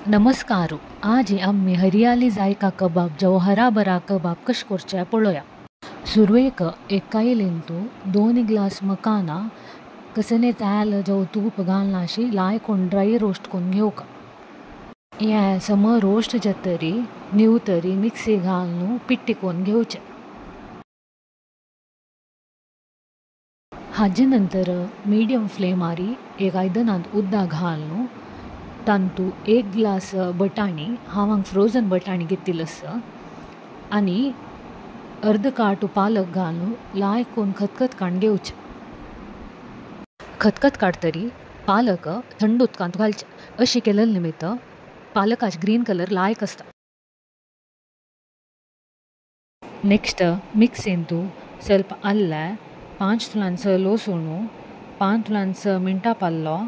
नमस्कार. आज आम्ही हरियाली जायका कबाब जो हराभरा कबाब कशें करचें पळोवया. सुरवेक एक कायलेंतू 2 ग्लास मकाना कसने तेल जो तूप घालनाशी लाय कोण ड्राय रोस्ट कोण घेवका. हें सम रोस्ट जातरी निवतरी मिक्सी घालून पिट्टी कोण घेवचें. हाजे नंतर मिडियम फ्लेमारी एक आयदनांत उदक घालून तांतू 1 ग्लास बटाणी हांव फ्रोजन बटाणी घेतिल्लो आसा आनी अर्द काटू पालक घालून लाय कोण खतखत काडून घेवचें. खतखत काडटरी पालक थंड उदकांत घालचे. अशें केलें निमित्त पालकाचो ग्रीन कलर लायक आसता. नेक्स्ट मिक्सींतू ಸ್ವಲ್ಪ ಅಲ್ಲ 5 ತುಲಾಂಚ ಲೋಸುಣು 5 ತುಲಾಂಚ ಮಿಂಟಾ ಪಲ್ಲು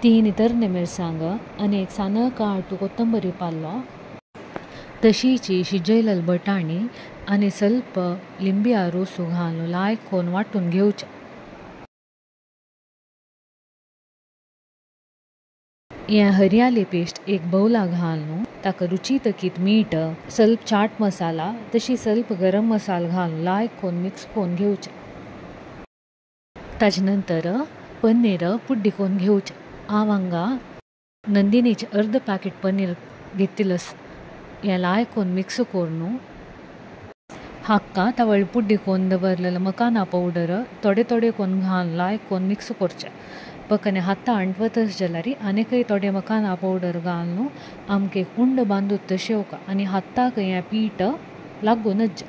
3 तरणे मिरसांग आनी एक साना काटू कोथंबरी पालो तशीची शिजयलेली बटाणी आनी ಸ್ವಲ್ಪ लिंबिया रोसू घालून लायक कोण वांटून घेवचें. हें हरियाली पेस्ट एक बाउला घालून ताका रुची तकीत मीठ ಸ್ವಲ್ಪ चाट मसाला तशी ಸ್ವಲ್ಪ गरम मसाला घालून लायक कोण मिक्स कोण घेवचें. ताजे नंतर पनीर पुड्डी कोण घेवचें. हांव हांगा नंदिनीचें अर्द पॅकेट पनीर घेतिल्लो आसा. हें लाय कोण मिक्स करून हाक्का तावळी पुड्डी कोण दवरलेलो मकाना पावडर थोडे कोण घालून लाय कोण मिक्स करचें. पక్కనే हत्ता अंटवतच जाल्यार आनीकय थोडे मकाना पावडर घालून आमकां एक उंड बांदून तशेवका आनी हत्ताक हें पीठ लागूनच.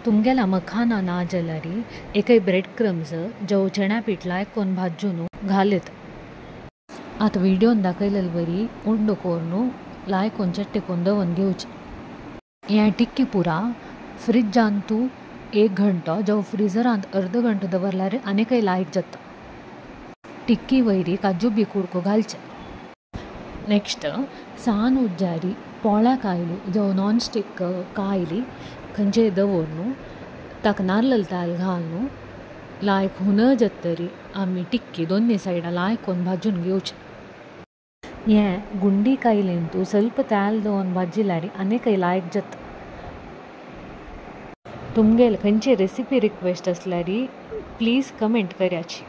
तुमगेला मखाना ना जाल्यार एकय ब्रेड क्रम्स जो चण्या पीठ लायक कोण भाजून घालत. आतां व्हिडियोन दाखयलेली बरी उंड करून लाय कोण चट्टे कोण दवरून घेवचें. हें टिक्की पुरा फ्रिजांतू 1 घंटो जो फ्रिजरांत अर्द घंटो दवरल्यार आनीकय लायक जाता. टिक्की वयरी काजू बी कुडको घालचे. नेक्स्ट सान उज्जारी पोळ्या कायली जो नॉन स्टिक कायली खंयचेय दवरून ताका नाल्ल तेल घालून लायक हुनर जातरी आमी टिक्की दोन्ही सायडा लायक कोण भाजून घेवचें. हें गुंडी कायलेंतू ಸ್ವಲ್ಪ तेल दवरून भाजिल्यार आनीकय लायक जाता. तुमगेल खंयची रेसिपी रिक्वेस्ट आसल्यार प्लीज कमेंट करयाची.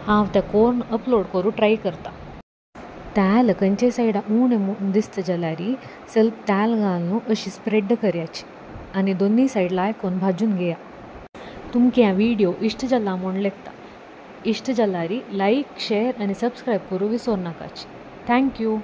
हांव तें कोण अपलोड करूं ट्राय करता. तेल खंयचे सायडा उणें दिसता जाल्यार ಸ್ವಲ್ಪ तेल घालून अशी स्प्रेड करयाची आनी दोन्ही सायड लायक कोण भाजून घेया. तुमकां हें व्हिडियो इश्ट जाला म्हूण लेखता. इश्ट जाल्यार लायक शेअर आनी सबस्क्रायब करूं विसर नाकाची. थँक्यू.